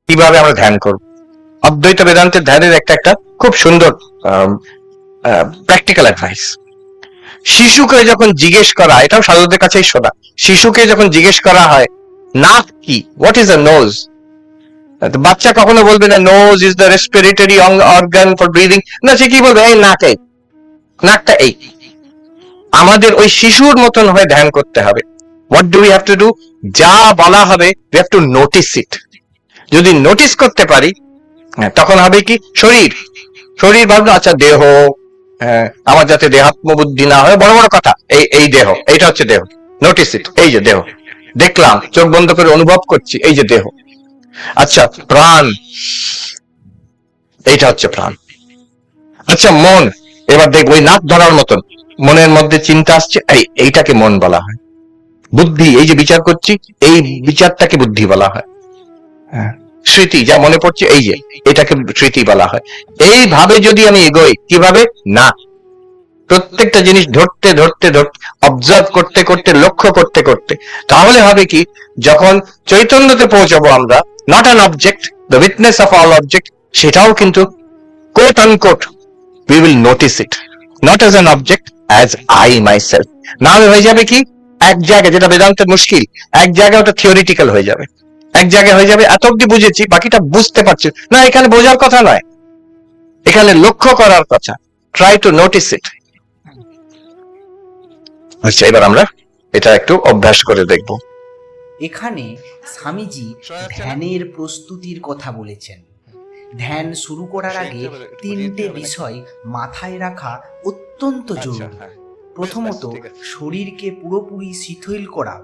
কিভাবে আমরা ধ্যান করব? অদ্বৈত বেদান্তের ধ্যানের একটা খুব সুন্দর প্র্যাকটিক্যাল অ্যাডভাইস। শিশুকে যখন জিজ্ঞেস করা, এটাও সাধুদের কাছেই শোনা, শিশুকে যখন জিজ্ঞেস করা হয় নাক কি, হোয়াট ইজ আ নোজ, বাচ্চা কখনো বলবে না nose is the respiratory organ for breathing, না সে কি বলবে এই নাক, এই নাকটা এই। আমাদের ওই শিশুর মতন হয়ে ধ্যান করতে হবে। What do we have to do? যা বলা হবে উই হ্যাভ টু নোটিস ইট। যদি নোটিস করতে পারি তখন হবে কি, শরীর শরীর ভাবনা, আচ্ছা দেহ, হ্যাঁ আমার যাতে দেহাত্ম বুদ্ধি না হয়, বড় বড় কথা, এই দেহ, এইটা হচ্ছে দেহ, নোটিস ইট, এই যে দেহ দেখলাম, চোখ বন্ধ করে অনুভব করছি, এই যে দেহ। আচ্ছা প্রাণ, এইটা হচ্ছে প্রাণ। আচ্ছা মন, এবার দেখবো ওই নাক ধরার মতন মনের মধ্যে চিন্তা আসছে, এইটাকে মন বলা হয়। বুদ্ধি, এই যে বিচার করছি, এই বিচারটাকে বুদ্ধি বলা হয়। স্মৃতি, যা মনে পড়ছে, এই যে এটাকে স্মৃতি বলা হয়। এইভাবে যদি আমি এগোই, কিভাবে না, প্রত্যেকটা জিনিস ধরতে ধরতে ধরতে, অবজার্ভ করতে করতে, লক্ষ্য করতে করতে, তাহলে হবে কি, যখন চৈতন্যতে পৌঁছাবো আমরা, not an object, the witness of all object, সেটাও কিন্তু coat unquote we will notice it not as an object, as I myself. না হয়ে যাবে কি, এক জায়গায়, যেটা বেদান্তের মুশকিল, এক জায়গায় ওটা থিওরিটিক্যাল হয়ে যাবে, এক জায়গায় হয়ে যাবে এত অব্দি বুঝেছি, বাকিটা বুঝতে পারছি না। এখানে বোঝার কথা নয়, এখানে লক্ষ্য করার কথা, ট্রাই টু নোটিস ইট। আচ্ছা এবার আমরা এটা একটু অভ্যাস করে দেখব। এখানে স্বামীজি ধ্যানের প্রস্তুতির কথা বলেছেন। ধ্যান শুরু করার আগে তিনটে বিষয় মাথায় রাখা অত্যন্ত জরুরি। প্রথমত, শরীরকে পুরোপুরি শিথিল করা।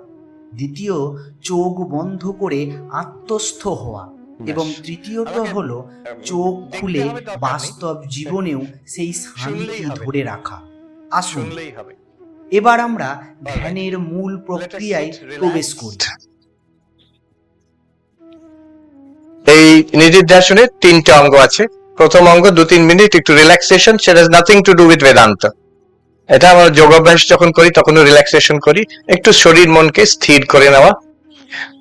দ্বিতীয়, চোখ বন্ধ করে আত্মস্থ হওয়া। এবং তৃতীয়ত হলো চোখ খুলে বাস্তব জীবনেও সেই শান্তি ধরে রাখা। আসুন এবার আমরা ধ্যানের মূল প্রক্রিয়ায় প্রবেশ করি। এই নিদিধ্যাসনের তিনটে অঙ্গ আছে। প্রথম অঙ্গ 2-3 মিনিট একটু রিল্যাক্সেশন, সেটা nothing to do with Vedanta. এটা আমরা যোগাভ্যাস যখন করি তখনও রিল্যাক্সেশন করি, একটু শরীর মনকে স্থির করে নেওয়া।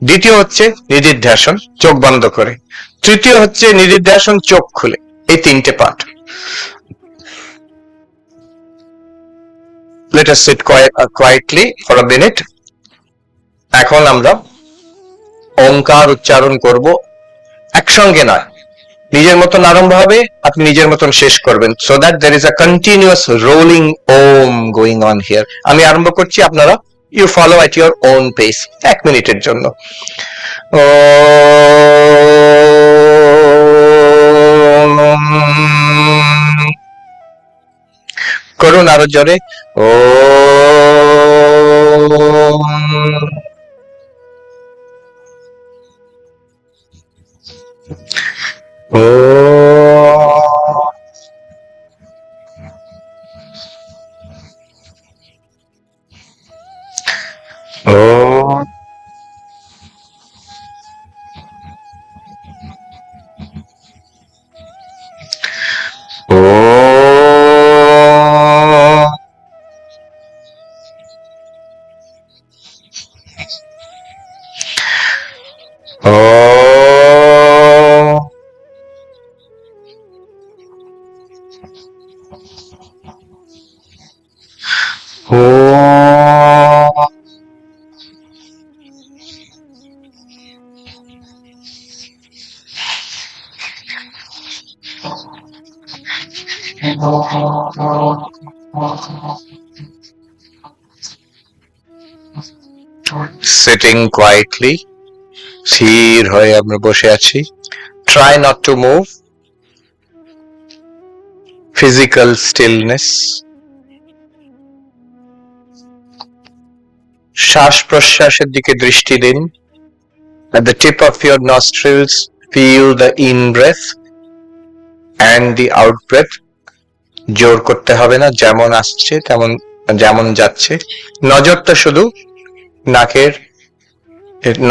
দ্বিতীয় হচ্ছে নিদিধ্যাসন, চোখ বন্ধ করে। তৃতীয় হচ্ছে নিদিধ্যাসন চোখ খুলে। এই তিনটে part. Let us sit quietly for a minute. এখন আমরা ওঙ্কার উচ্চারণ করব, একসঙ্গে নয়, নিজের মতন আরম্ভ হবে, আপনি নিজের মতন শেষ করবেন, so that there is a continuous rolling om going on here. আমি আরম্ভ করছি, আপনারা you follow at your own pace, 1 মিনিটের জন্য। করুন আরো জোরে, ও সিটিং কোয়াইটলি, স্থির হয়ে আমরা বসে আছি। Try not to move, physical stillness. শ্বাস প্রশ্বাসের দিকে দৃষ্টি দিন। At the tip of your nostrils, feel the in breath and the out breath. জোর করতে হবে না, যেমন আসছে তেমন, যেমন যাচ্ছে। নজরটা শুধু নাকের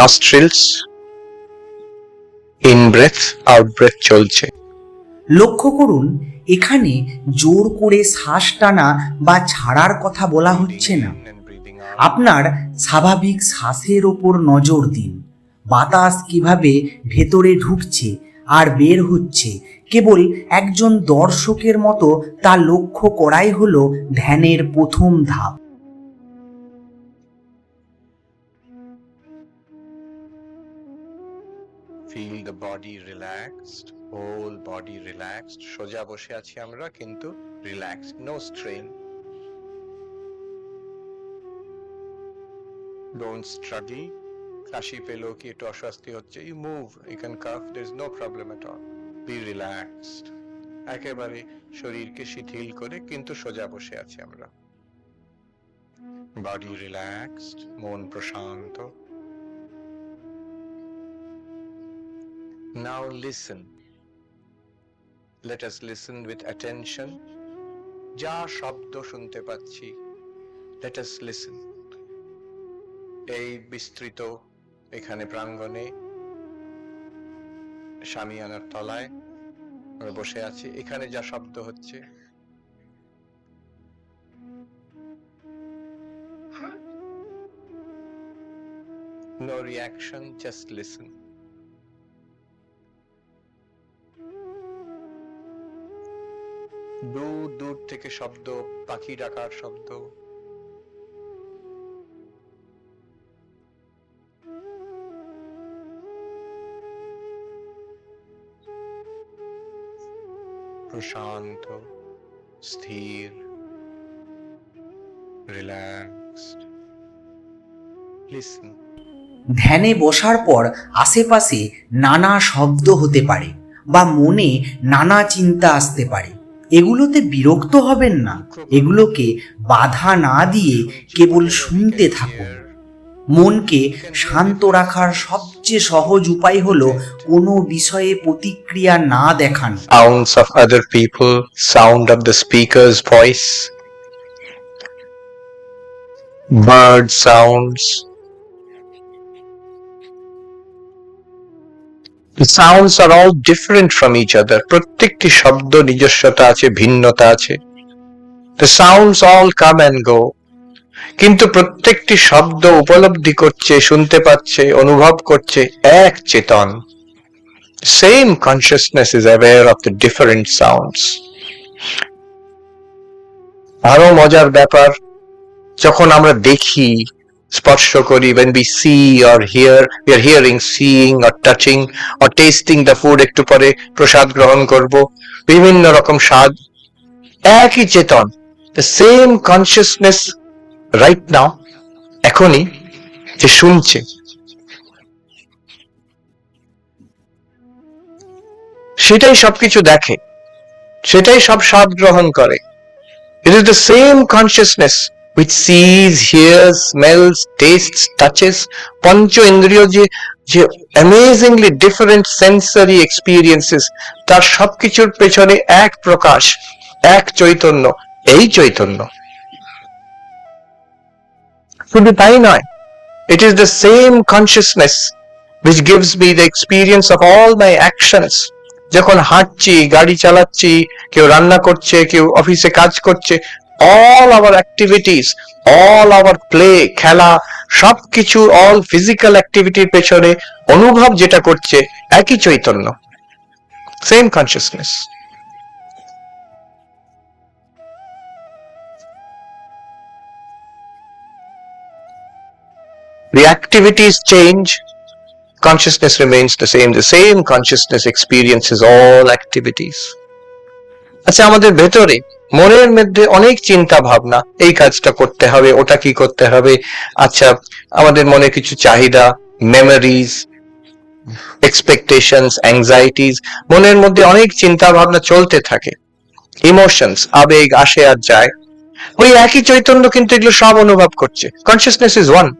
nostrils, in breath, out breath চলছে। লক্ষ্য করুন, এখানে জোর করে শ্বাস টানা বা ছাড়ার কথা বলা হচ্ছে না। আপনার স্বাভাবিক শ্বাসের ওপর নজর দিন। বাতাস কিভাবে ভেতরে ঢুকছে আর বের হচ্ছে কেবল একজন দর্শকের মতো তা লক্ষ্য করাই হলো ধ্যানের প্রথম ধাপ। Feel the body relaxed, whole body relaxed. সোজা বসে আছি আমরা, কিন্তু relaxed, no strain. Don't struggle. কাশি পেলো কি একটু অস্বস্তি হচ্ছে, you move, you can cough, there is no problem at all. Be relaxed. একেবারে শরীরকে শিথিল করে কিন্তু সোজা বসে আছি আমরা। Body relaxed, মন প্রশান্ত। Now listen. Let us listen with attention. যা শব্দ শুনতে পাচ্ছি, let us listen. এই বিস্তৃত এখানে প্রাঙ্গণে শামিয়ানার তলায় আমরা বসে আছি, এখানে যা শব্দ হচ্ছে no reaction, just listen. দূর দূর থেকে শব্দ, পাখি ডাকার শব্দ, প্রশান্ত, স্থির, রিল্যাক্সড। লিসন। ধ্যানে বসার পর আশেপাশে নানা শব্দ হতে পারে বা মনে নানা চিন্তা আসতে পারে। এগুলোতে বিরক্ত হবেন না, এগুলোকে বাধা না দিয়ে কেবল শুনতে থাকুন। মনকে শান্ত রাখার সবচেয়ে সহজ উপায় হলো কোনো বিষয়ে প্রতিক্রিয়া না দেখানো। Sounds of other people, sound of the speaker's voice, bird sounds. The sounds are all different from each other. প্রত্যেকটি শব্দ নিজস্বতা আছে, ভিন্নতা আছে। The sounds all come and go. কিন্তু প্রত্যেকটি শব্দ উপলব্ধি করছে, শুনতে পাচ্ছে, অনুভব করছে এক চেতন। Same consciousness is aware of the different sounds. আরো মজার ব্যাপার, যখন আমরা দেখি, স্পর্শ করি, when we see or hear, we are hearing, seeing or touching or tasting the food, একটু পরে প্রসাদ গ্রহণ করব, বিভিন্ন রকম স্বাদ, একই চেতন। The same consciousness right now, এখনই যে শুনছে, সেটাই সবকিছু দেখে, সেটাই সব স্বাদ গ্রহণ করে। It is the same consciousness which sees, hears, smells, tastes, touches, পঞ্চ ইন্দ্রিয় যে amazingly different sensory experiences, তার সবকিছুর পেছনে এক প্রকাশ, এক চৈতন্য, এই চৈতন্য। শুধু তাই নয়, it is the same consciousness which gives me the experience of all my actions. যখন হাঁটছি, গাড়ি চালাচ্ছি, কেউ রান্না করছে, কেউ অফিসে কাজ করছে, all our activities, all our play, খেলা, সবকিছু, all physical activity পেছনে অনুভব যেটা করছে একই Chaitanya, same consciousness. The activities change, consciousness remains the same consciousness experiences all activities. আচ্ছা, আমাদের ভেতরে মনের মধ্যে অনেক চিন্তা ভাবনা, এই কাজটা করতে হবে, ওটা কি করতে হবে, আচ্ছা আমাদের মনে কিছু চাহিদা, মেমোরিজ, এক্সপেকটেশনস, অ্যাংজাইটিস, মনের মধ্যে অনেক চিন্তা ভাবনা চলতে থাকে, ইমোশনস, আবেগ আসে আর যায়, ওই একই চৈতন্য কিন্তু এগুলো সব অনুভব করছে। Consciousness is one.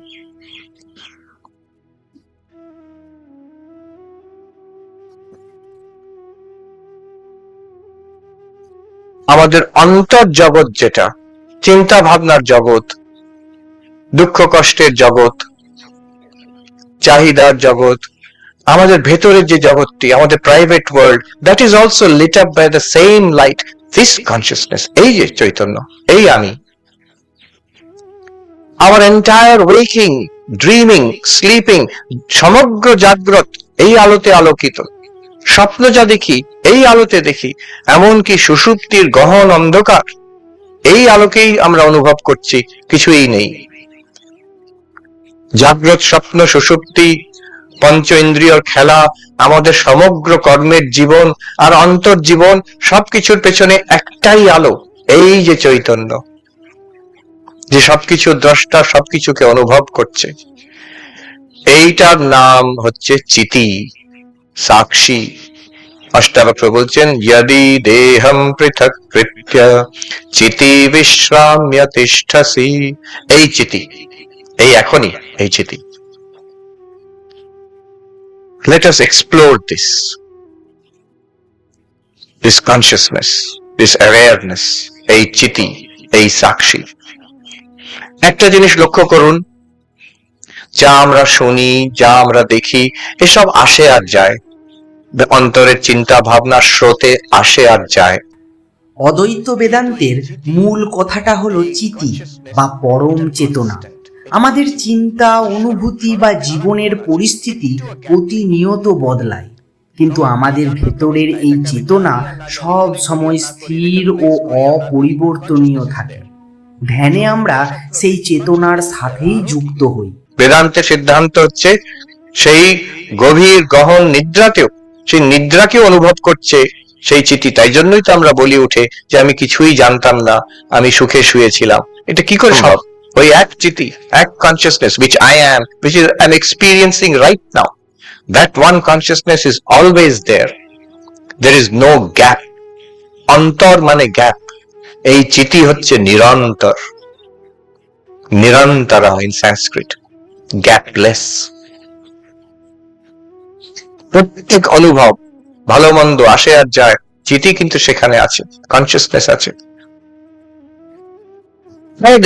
আমাদের অন্তর জগৎ, যেটা চিন্তা ভাবনার জগৎ, দুঃখ কষ্টের জগৎ, চাহিদার জগৎ, আমাদের ভেতরের যে জগৎটি, আমাদের private world, that is also lit up by the same light, this consciousness, এই যে চৈতন্য, এই আমি। our entire waking, dreaming, sleeping, সমগ্র জাগ্রত এই আলোতে আলোকিত। স্বপ্ন যা দেখি এই আলোতে দেখি, এমনকি সুষুপ্তির গহন অন্ধকার এই আলোকেই আমরা অনুভব করছি, কিছুই নেই। জাগ্রত, স্বপ্ন, সুষুপ্তি, পঞ্চ ইন্দ্রিয়র খেলা, আমাদের সমগ্র কর্মের জীবন আর অন্তর্জীবন, সবকিছুর পেছনে একটাই আলো, এই যে চৈতন্য, যে সবকিছু দ্রষ্টা, সবকিছুকে অনুভব করছে। এইটার নাম হচ্ছে চিতি, সাক্ষী। অষ্টাবক্র বলছেন, যদি দেহম পৃথক কৃত্য চিতি বিশ্রাম্য তিষ্ঠসি। এই চিতি, এই এখনই এই চিতি। Let us explore this consciousness, this awareness, এই চিতি, এই সাক্ষী। একটা জিনিস লক্ষ্য করুন, যা আমরা শুনি, যা আমরা দেখি, এসব আসে আর যায়, অন্তরের চিন্তা ভাবনা স্রোতে আসে আর যায়। অদ্বৈত বেদান্তের মূল কথাটা হলো চিতি বা পরম চেতনা। আমাদের চিন্তা, অনুভূতি বা জীবনের পরিস্থিতি প্রতিনিয়ত বদলায়, কিন্তু আমাদের ভেতরের এই চেতনা সব সময় স্থির ও অপরিবর্তনীয় থাকে। ধ্যানে আমরা সেই চেতনার সাথেই যুক্ত হই। বেদান্তের সিদ্ধান্ত হচ্ছে, সেই গভীর গহন নিদ্রাতেও, সেই নিদ্রাকে অনুভব করছে সেই চিতি। তাই জন্যই তো আমরা বলি উঠে যে আমি কিছুই জানতাম না, আমি সুখে শুয়েছিলাম। এটা কি করে সব? ওই এক চিতি, এক consciousness, which I am, which is I'm experiencing right now. That one consciousness is always there. There is no gap. অন্তর মানে গ্যাপ। এই চিতি হচ্ছে নিরন্তর, নিরন্তরা in Sanskrit, গ্যাপলেস। প্রত্যেক অনুভব, ভালো মন্দ আসে আর যায়, চিতি কিন্তু সেখানে আছে, কনসিয়াসনেস আছে।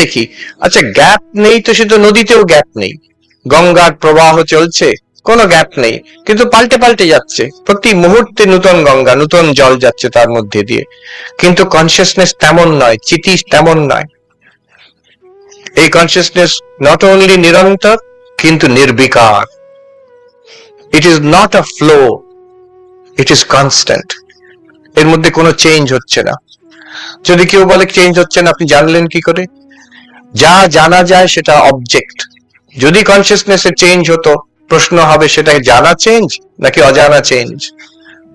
দেখি, আচ্ছা গ্যাপ নেই তো সে তো নদীতেও গ্যাপ নেই, গঙ্গার প্রবাহ চলছে, কোনো গ্যাপ নেই, কিন্তু পাল্টে পাল্টে যাচ্ছে, প্রতি মুহূর্তে নতুন গঙ্গা, নতুন জল যাচ্ছে তার মধ্যে দিয়ে। কিন্তু কনসিয়াসনেস তেমন নয়, চিতি তেমন নয়। এই কনসিয়াসনেস নট অনলি নিরন্তর, কিন্তু নির্বিকার। It is not a flow, it is constant. এর মধ্যে কোনো চেঞ্জ হচ্ছে না। যদি কেউ বলে চেঞ্জ হচ্ছে না, আপনি জানলেন কি করে? যা জানা যায় সেটা অবজেক্ট। যদি কনসিয়াসনেসের চেঞ্জ হতো, প্রশ্ন হবে সেটা জানা চেঞ্জ নাকি অজানা চেঞ্জ।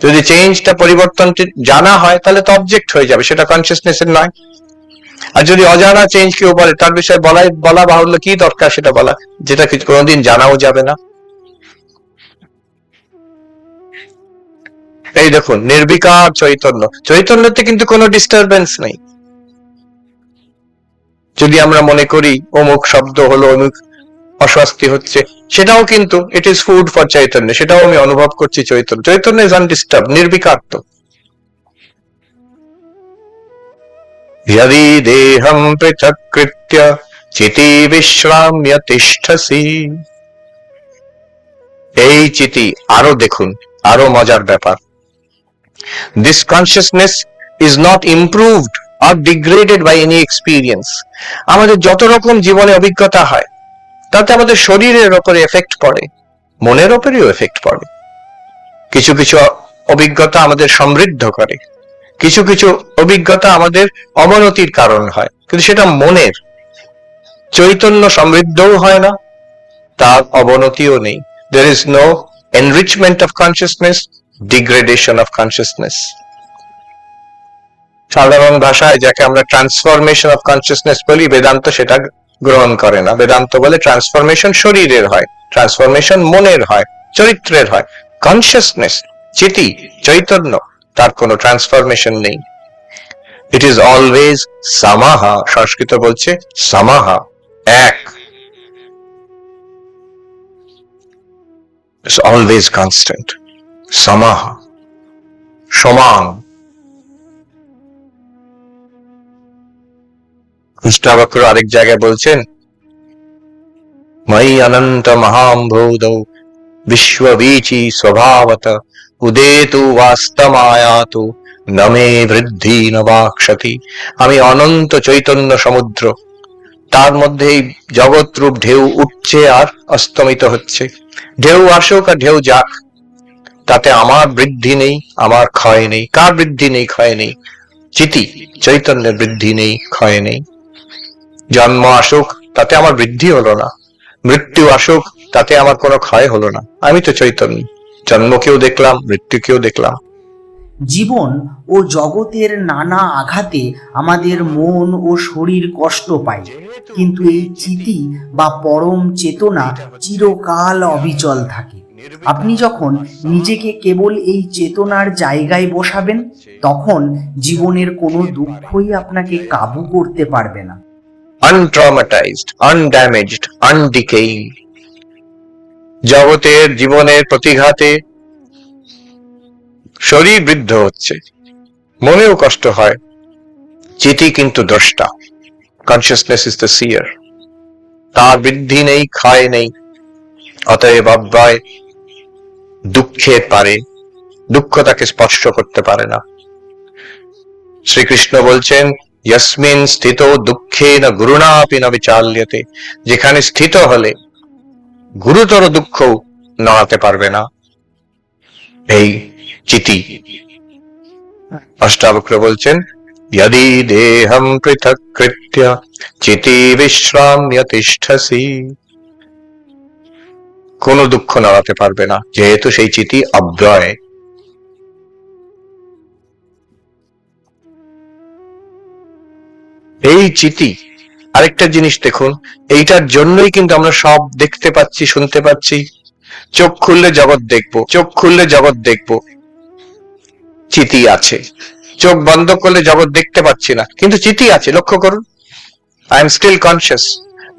যদি চেঞ্জটা, পরিবর্তনটি জানা হয়, তাহলে তো অবজেক্ট হয়ে যাবে, সেটা কনসিয়াসনেসের নয়। আর যদি অজানা চেঞ্জ কেউ বলে, তার বিষয়ে বলা বাহুল্য, কি দরকার সেটা বলা, যেটা কোনোদিন জানাও যাবে না। এই দেখুন, নির্বিকার চৈতন্য, চৈতন্যতে কিন্তু কোনো ডিস্টারবেন্স নেই। যদি আমরা মনে করি অমুক শব্দ হলো, অমুক অস্বস্তি হচ্ছে, সেটাও কিন্তু it is food for Chaitanya, সেটাও আমি অনুভব করছি চৈতন্য। চৈতন্য ইজ আনডিস্টার্ব, নির্বিকার। তো यदि देहं पृथक्कृत्य চিতি বিশ্রাম্য তিষ্ঠসি। এই চিতি আরো দেখুন, আরো মজার ব্যাপার। This consciousness is not improved or degraded by any experience. আমাদের যত রকম জীবনে অভিজ্ঞতা হয়, তাতে আমাদের শরীরের উপরে এফেক্ট পড়ে, মনের উপরেও এফেক্ট পড়ে। কিছু কিছু অভিজ্ঞতা আমাদের সমৃদ্ধ করে, কিছু কিছু অভিজ্ঞতা আমাদের অবনতির কারণ হয়, কিন্তু সেটা মনের। চৈতন্য সমৃদ্ধও হয় না, তার অবনতিও নেই। There is no enrichment of consciousness, degradation of consciousness. সাধারণ ভাষায় যাকে আমরা ট্রান্সফরমেশন অফ কনসিয়াসনেস বলি, বেদান্ত সেটা গ্রহণ করে না। বেদান্ত বলে ট্রান্সফরমেশন শরীরের হয়, ট্রান্সফরমেশন মনের হয়, চরিত্রের হয়। কনসিয়াসনেস, চিতি, চৈতন্য, তার কোনো ট্রান্সফরমেশন নেই। ইট ইজ অলওয়েজ সামাহা, সংস্কৃত বলছে সামাহা, এক। It's always constant, samaha, সমান। অষ্টাবক্র আরেক জায়গায় বলছেন, ময়ি অনন্ত মহাম্ভূতৌ বিশ্ববীচি স্বভাবত উদেতু বাস্তমায়াতু নমে বৃদ্ধি নবাক্ষতি। আমি অনন্ত চৈতন্য সমুদ্র, তার মধ্যে এই জগৎ রূপ ঢেউ উঠছে আর অস্তমিত হচ্ছে। ঢেউ আসুক আর ঢেউ যাক, তাতে আমার বৃদ্ধি নেই, আমার ক্ষয় নেই। কার বৃদ্ধি নেই, ক্ষয় নেই? চিতি চৈতন্যের বৃদ্ধি নেই, ক্ষয় নেই। জন্ম আসুক, তাতে আমার বৃদ্ধি হলো না। মৃত্যু আসুক, তাতে আমার কোনো ক্ষয় হলো না। আমি তো চৈতন্য, জন্মকেও দেখলাম, মৃত্যুকেও দেখলাম। জীবন ও জগতের নানা আঘাতে আমাদের মন ও শরীর কষ্ট পায়, কিন্তু এই চিতি বা পরম চেতনা চিরকাল অবিচল থাকে। আপনি যখন নিজেকে কেবল এই চেতনার জায়গায় বসাবেন, তখন জীবনের কোনো দুঃখই আপনাকে কাবু করতে পারবে না। আনট্রমাটাইজড, আনড্যামেজড, আনডিকেইং। জগতের জীবনের প্রতিঘাতে শরীর বৃদ্ধ হচ্ছে, মনেও কষ্ট হয়, চিতি কিন্তু দ্রষ্টা। কনসিয়াসনেস ইজ দ্য সিয়ার। তার বৃদ্ধি নেই, ক্ষয় নেই, অতএব অব্যয়। দুঃখের পারে, দুঃখ তাকে স্পর্শ করতে পারে না। শ্রীকৃষ্ণ বলছেন, যস্মিন স্থিত দুঃখে না গুরুণাপি না বিচাল্যতে। যেখানে স্থিত হলে গুরুতর দুঃখ নড়াতে পারবে না এই চিতি। অষ্টাবক্র বলছেন, यदि देहं पृथक् कृत्य চিতি বিশ্রাম্য তিষ্ঠসি। কোন দুঃখ নড়াতে পারবে না, যেহেতু সেই চিতি অব্যয়। এই চিতি আরেকটা জিনিস দেখুন, এইটার জন্যই কিন্তু আমরা সব দেখতে পাচ্ছি, শুনতে পাচ্ছি। চোখ খুললে জগৎ দেখবো, চোখ খুললে জগৎ দেখবো, চিতি আছে। চোখ বন্ধ করলে জগৎ দেখতে পাচ্ছি না, কিন্তু চিতি আছে। লক্ষ্য করুন, আই এম স্টিল কনসিয়াস।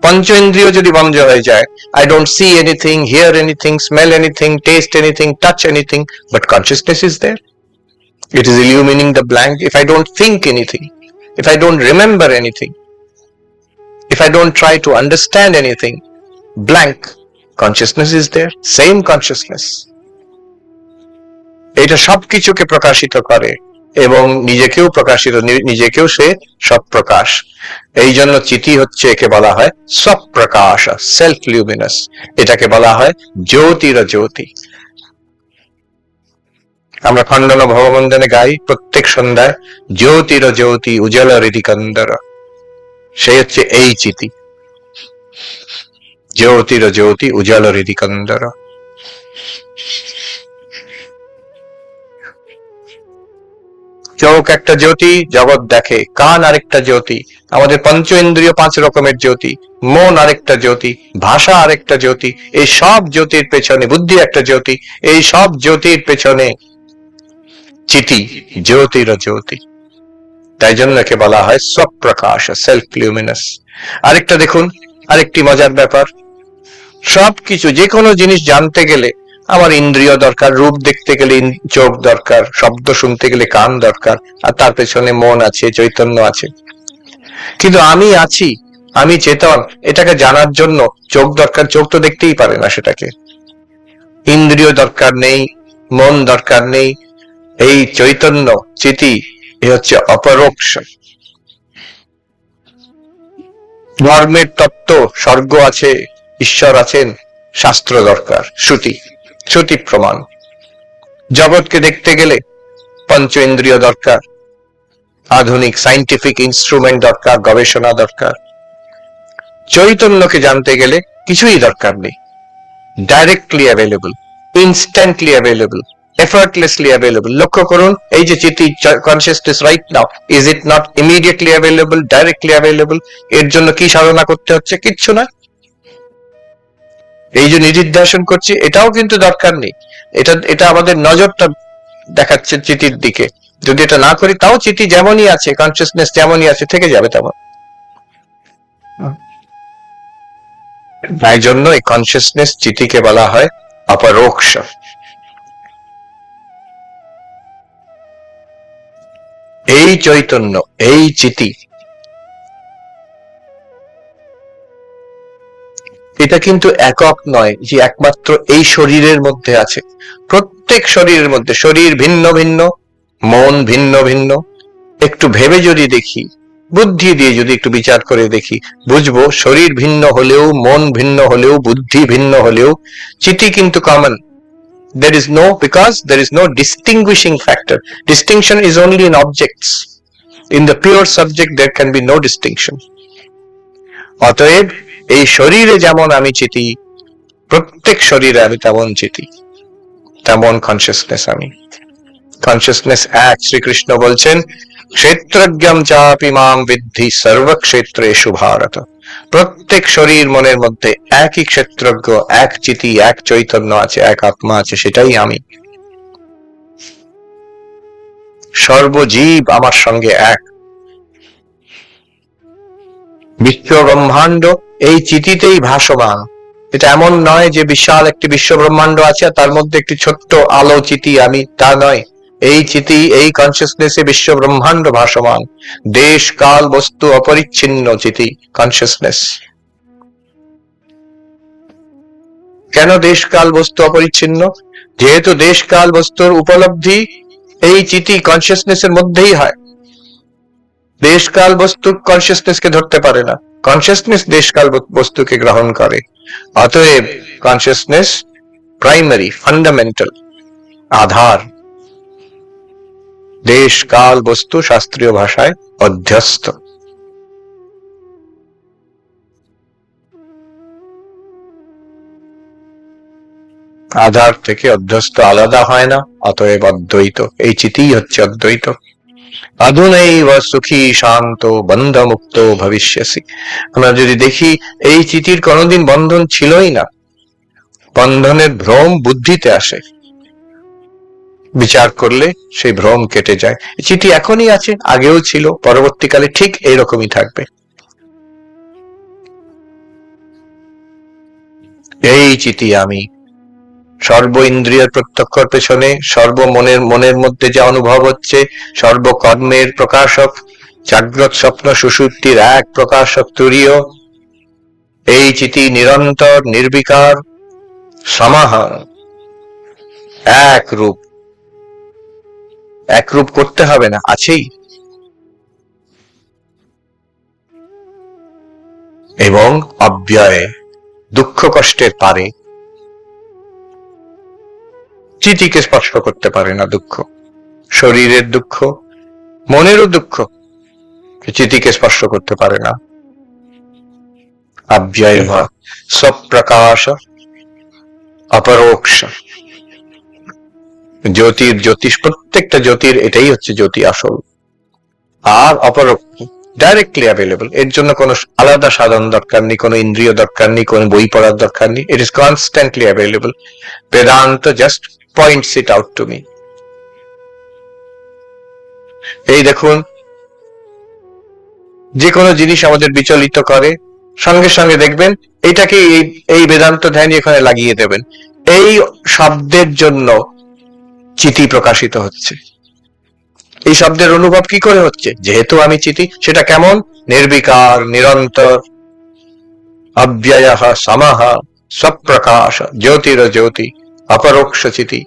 পঞ্চ ইন্দ্রিয় যদি বন্ধ হয়ে যায়, I don't see anything, hear anything, smell anything, taste anything, touch anything, but consciousness is there. It is illumining the blank. If I don't think anything, if I don't remember anything, if I don't try to understand anything, blank, consciousness is there, same consciousness. এটা সবকিছুকে প্রকাশিত করে এবং নিজেকেও প্রকাশিত, নিজেকেও সে সৎপ্রকাশ। এই জন্য চিতি হচ্ছে, একে বলা হয় স্বপ্রকাশ, সেলফ লিউমিনাস। এটাকে বলা হয় জ্যোতির জ্যোতি। আমরা খণ্ডন ভববন্ধনে গাই প্রত্যেক সন্ধ্যায়, জ্যোতির জ্যোতি উজ্জ্বল হৃদিকন্দর। সে হচ্ছে এই চিতি, জ্যোতির জ্যোতি উজ্জ্বল হৃদিকন্দর। চোখ একটা জ্যোতি, জগৎ দেখে। কান আরেকটা জ্যোতি। আমাদের পঞ্চ ইন্দ্রিয় 5 রকমের জ্যোতি। মন আরেকটা জ্যোতি, ভাষা আরেকটা জ্যোতি। এই সব জ্যোতির পেছনে বুদ্ধি একটা জ্যোতি। এই সব জ্যোতির পেছনে চিতি, জ্যোতির জ্যোতি। তাই জন্য একে বলা হয় স্বপ্রকাশ, সেলফ লিউমিনাস। আরেকটা দেখুন, আরেকটি মজার ব্যাপার, সবকিছু, যে কোনো জিনিস জানতে গেলে আমার ইন্দ্রিয় দরকার। রূপ দেখতে গেলে চোখ দরকার, শব্দ শুনতে গেলে কান দরকার, আর তার পেছনে মন আছে, চৈতন্য আছে। কিন্তু আমি আছি, আমি চেতন, এটাকে জানার জন্য চোখ দরকার। চোখ তো দেখতেই পারে না সেটাকে। ইন্দ্রিয় দরকার নেই, মন দরকার নেই। এই চৈতন্য চিতি, এ হচ্ছে অপরোক্ষ। ধর্মের তত্ত্ব, স্বর্গ আছে, ঈশ্বর আছেন, শাস্ত্র দরকার, শ্রুতি, শ্রুতি প্রমাণ। জগৎকে দেখতে গেলে পঞ্চ ইন্দ্রিয় দরকার, আধুনিক সাইন্টিফিক ইনস্ট্রুমেন্ট দরকার, গবেষণা দরকার। চৈতন্যকে জানতে গেলে কিছুই দরকার নেই, directly available, instantly available, effortlessly available. লক্ষ্য করুন, এই যে চিতি consciousness right now, is it not immediately available, directly available? এর জন্য কি সাধনা করতে হচ্ছে? কিচ্ছু না। এই যে নিদিধ্যাসন করছি, এটাও কিন্তু দরকার নেই। এটা আমাদের নজরটা দেখাচ্ছে চিতির দিকে। যদি এটা না করি, তাও চিতি যেমনই আছে, কনসিয়াসনেস যেমনই আছে, থেকে যাবে তেমন। তাই জন্য এই কনসিয়াসনেস চিতিকে বলা হয় অপরোক্ষ। এই চৈতন্য, এই চিতি, এটা কিন্তু একক নয় যে একমাত্র এই শরীরের মধ্যে আছে। প্রত্যেক শরীরের মধ্যে, শরীর ভিন্ন ভিন্ন, মন ভিন্ন ভিন্ন। একটু ভেবে যদি দেখি, বুদ্ধি দিয়ে যদি একটু বিচার করে দেখি, বুঝবো শরীর ভিন্ন হলেও, মন ভিন্ন হলেও, বুদ্ধি ভিন্ন হলেও চিতি কিন্তু common. There is no, because there is no distinguishing factor. Distinction is only in objects. In the pure subject there can be no distinction. অতএব এই শরীরে যেমন আমি চিতি, প্রত্যেক শরীরে আমি তেমন চিতি, তেমন কনসিয়াসনেস আমি। কনসিয়াসনেস এক। শ্রীকৃষ্ণ বলছেন ক্ষেত্রজ্ঞম চাপি মাম বিদ্ধি সর্বক্ষেত্রেষু ভারত। প্রত্যেক শরীর মনের মধ্যে একই ক্ষেত্রজ্ঞ, এক চিতি, এক চৈতন্য আছে, এক আত্মা আছে, সেটাই আমি। সর্বজীব আমার সঙ্গে এক। বিশ্ব ব্রহ্মাণ্ড এই চিতিতেই ভাসমান। এটা এমন নয় যে বিশাল একটি বিশ্ব ব্রহ্মাণ্ড আছে আর তার মধ্যে একটি ছোট্ট আলো চিতি আমি, তা নয়। এই চিতি, এই কনসিয়াসনেসে বিশ্ব ব্রহ্মাণ্ড ভাসমান। দেশ কাল বস্তু অপরিচ্ছিন্ন চিতি, কনসিয়াসনেস। কেন দেশ কাল বস্তু অপরিচ্ছিন্ন? যেহেতু দেশ কাল বস্তুর উপলব্ধি এই চিতি কনসিয়াসনেসের মধ্যেই হয়। দেশ কাল বস্তু কনসিয়াসনেসকে ধরতে পারে না, কনসিয়াসনেস দেশ কাল বস্তুকে গ্রহণ করে। অতএব কনসিয়াসনেস প্রাইমারি, ফান্ডামেন্টাল, আধার। দেশ কাল বস্তু শাস্ত্রীয় ভাষায় অধ্যস্ত। আধার থেকে অধ্যস্ত আলাদা হয় না, অতএব অদ্বৈত। এই চিতিই হচ্ছে অদ্বৈত। অধুনৈব সুখী শান্ত বন্ধ মুক্ত ভবিষ্যসি। আমরা যদি দেখি এই চিতির কোনোদিন বন্ধন ছিলই না। বন্ধনের ভ্রম বুদ্ধিতে আসে, বিচার করলে সেই ভ্রম কেটে যায়। চিঠি এখনই আছে, আগেও ছিল, পরবর্তীকালে ঠিক এইরকমই থাকবে। এই চিঠি আমি। সর্ব ইন্দ্রিয়ের প্রত্যক্ষর পেছনে, সর্ব মনের মধ্যে যে অনুভব হচ্ছে, সর্বকর্মের প্রকাশক, জাগ্রত স্বপ্ন সুষুপ্তির এক প্রকাশক তুরীয় এই চিতি নিরন্তর, নির্বিকার, সমাহার, এক রূপ। এক রূপ করতে হবে না, আছেই। এবং অব্যয়, দুঃখ কষ্টের পারে। চিতিকে স্পর্শ করতে পারে না দুঃখ। শরীরের দুঃখ, মনেরও দুঃখ চিতিকে স্পর্শ করতে পারে না। অব্যয় স্বপ্রকাশ অপরোক্ষ। জ্যোতির, জ্যোতিষ, প্রত্যেকটা জ্যোতির এটাই হচ্ছে জ্যোতি আসল। আর অপরোক্ষ, ডাইরেক্টলি অ্যাভেলেবল। এর জন্য কোনো আলাদা সাধন দরকার নেই, কোনো ইন্দ্রিয় দরকার নেই, কোনো বই পড়ার দরকার নেই। It is constantly available. Vedanta just points it out to me. এই দেখুন, যে কোনো জিনিস আমাদের বিচলিত করে, সঙ্গে সঙ্গে দেখবেন এটাকে এই বেদান্ত ধ্যান এখানে লাগিয়ে দেবেন। এই শব্দের জন্য চিতি প্রকাশিত হচ্ছে। এই শব্দের অনুভব কি করে হচ্ছে? যেহেতু আমি চিতি। সেটা কেমন? নির্বিকার, নিরন্তর, অব্যয় সমহ স্বপ্রকাশ, জ্যোতির জ্যোতি, অপরোক্ষ চিতি,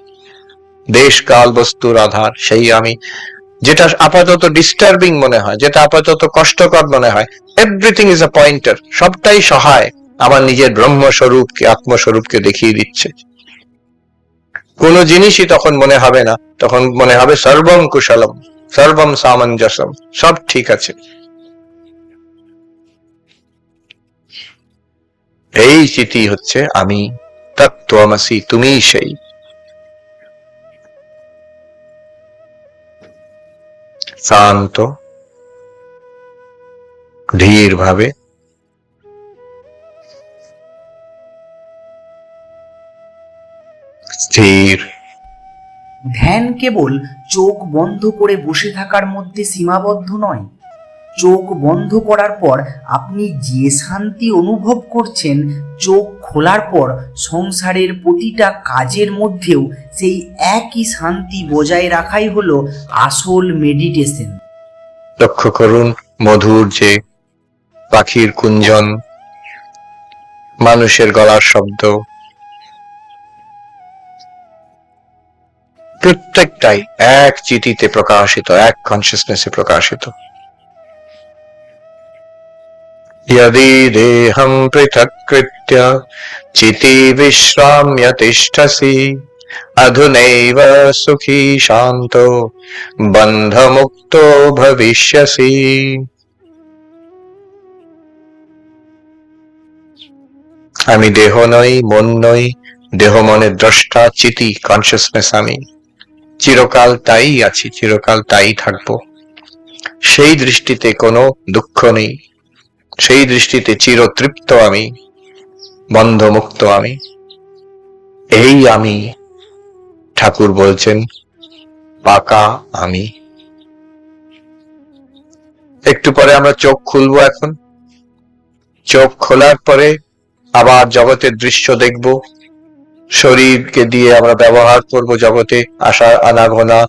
দেশ কাল বস্তুর আধার, সেই আমি। যেটা আপাতত ডিস্টার্বিং মনে হয়, যেটা আপাতত কষ্টকর মনে হয়, এভরিথিং ইজ আ পয়েন্টার। সবটাই সহায় আমার নিজের ব্রহ্মস্বরূপকে, আত্মস্বরূপকে দেখিয়ে দিচ্ছে। কোন জিনিসই তখন মনে হবে না, তখন মনে হবে সর্বম কুশলম, সর্বম সামঞ্জস্যম, সব ঠিক আছে। এই চিতি হচ্ছে আমি, তত্ত্বমসি, তুমি সেই। শান্ত, ধীর ভাবে স্থির। ধ্যান কেবল চোখ বন্ধ করে বসে থাকার মধ্যে সীমাবদ্ধ নয়। চোখ বন্ধ করার পর আপনি যে শান্তি অনুভব করছেন, চোখ খোলার পর সংসারের প্রতিটা কাজের মধ্যেও সেই একই শান্তি বজায় রাখাই হলো আসল মেডিটেশন। লক্ষ্য করুন মধুর যে পাখির কুঞ্জন, মানুষের গলার শব্দ, প্রত্যেকটাই এক চিতিতে প্রকাশিত, এক কনসিয়াসনেসে প্রকাশিত। यदि देहं पृथक्कृत्य चिति विश्राम्य तिष्ठसि अधुनैव सुखी शान्तो बन्धमुक्तो भविष्यसि। আমি দেহ নই, মন নই, দেহ মনের দ্রষ্টা, চিতি, কনসিয়াসনেস আমি চিরকাল তাই আছি, চিরকাল তাই থাকবো। সেই দৃষ্টিতে কোনো দুঃখ নেই, সেই দৃষ্টিতে চিরতৃপ্ত আমি, বন্ধমুক্ত আমি। এই আমি, ঠাকুর বলছেন, পাকা আমি। একটু পরে আমরা চোখ খুলবো। এখন চোখ খোলার পরে আবার জগতের দৃশ্য দেখব, শরীরকে দিয়ে আমরা ব্যবহার করব জগতে, আসা আনাগোনা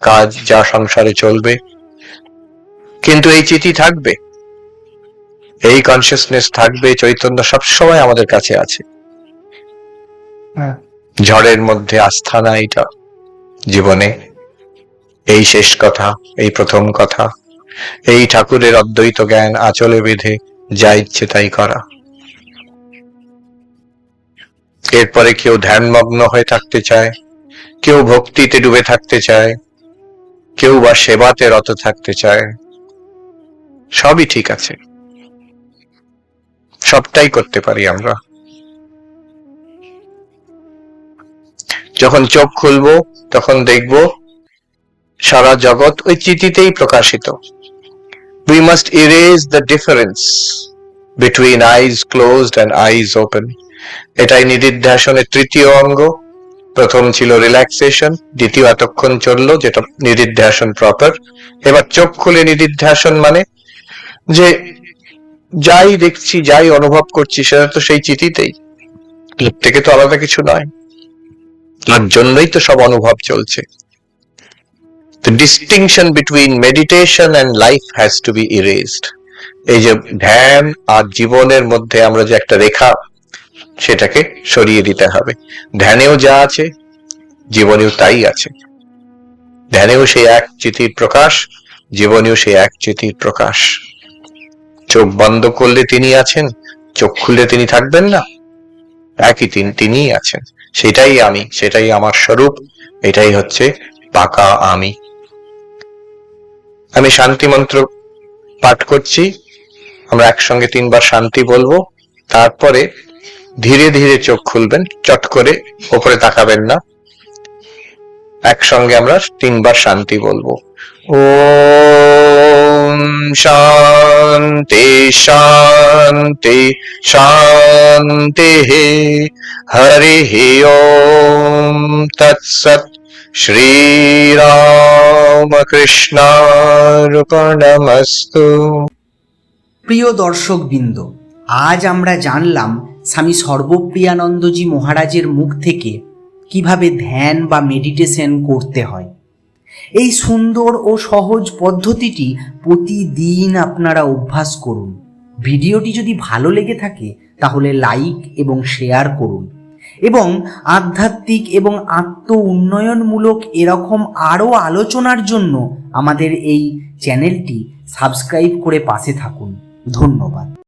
কাজ যা সংসারে চলবে। কিন্তু এই চিঠি থাকবে, এই কনসিয়াসনেস থাকবে, চৈতন্য সবসময় আমাদের কাছে আছে। ঝড়ের মধ্যে আস্থানা, এইটা জীবনে এই শেষ কথা, এই প্রথম কথা, এই ঠাকুরের অদ্বৈত জ্ঞান আঁচলে বেঁধে যা ইচ্ছে তাই করা। এরপরে কেউ ধ্যানমগ্ন হয়ে থাকতে চায়, কেউ ভক্তিতে ডুবে থাকতে চায়, কেউ বা সেবাতে রত থাকতে চায়। সবই ঠিক আছে, সবটাই করতে পারি আমরা। যখন চোখ খুলবো তখন দেখব সারা জগৎ ওই চিঠিতেই প্রকাশিত। We must erase the difference between eyes closed and eyes open. এটাই নিদিধ্যাসনের তৃতীয় অঙ্গ। প্রথম ছিল রিল্যাক্সেশন, দ্বিতীয় এতক্ষণ চললো যেটা নিদিধ্যাসন প্রপার। এবার চোখ খুলে নিদিধ্যাসন মানে যে যাই দেখছি, যাই অনুভব করছি সেটা তো সেই চিঠিতেই, এর থেকে তো আলাদা কিছু নয়। তার জন্যই তো সব অনুভব চলছে। The distinction between meditation and life has to be erased. এই যে ধ্যান আর জীবনের মধ্যে আমরা যে একটা রেখা, সেটাকে সরিয়ে দিতে হবে। ধ্যানেও যা আছে জীবনেও তাই আছে। ধ্যানেও সেই এক চিঠির প্রকাশ, জীবনেও সেই এক চিঠির প্রকাশ। চোখ বন্ধ করলে তিনি আছেন, চোখ খুললে তিনি থাকবেন না, একই তিনিই আছেন। সেটাই আমি, সেটাই আমার স্বরূপ, এটাই হচ্ছে পাকা আমি। আমি শান্তি মন্ত্র পাঠ করছি, আমরা একসঙ্গে 3 বার শান্তি বলবো, তারপরে ধীরে ধীরে চোখ খুলবেন, চট করে ওপরে তাকাবেন না। একসঙ্গে আমরা 3 বার শান্তি বলবো। ওম শান্তি শান্তি শান্তি হরি ওম তৎসৎ। শ্রীরামকৃষ্ণার্পণমস্তু। প্রিয় দর্শকবৃন্দ, আজ আমরা জানলাম স্বামী সর্বপ্রিয়ানন্দজি মহারাজের মুখ থেকে কিভাবে ধ্যান বা মেডিটেশন করতে হয়। এই সুন্দর ও সহজ পদ্ধতিটি প্রতিদিন আপনারা অভ্যাস করুন। ভিডিওটি যদি ভালো লেগে থাকে তাহলে লাইক এবং শেয়ার করুন, এবং আধ্যাত্মিক এবং আত্ম উন্নয়নমূলক এরকম আরও আলোচনার জন্য আমাদের এই চ্যানেলটি সাবস্ক্রাইব করে পাশে থাকুন। ধন্যবাদ।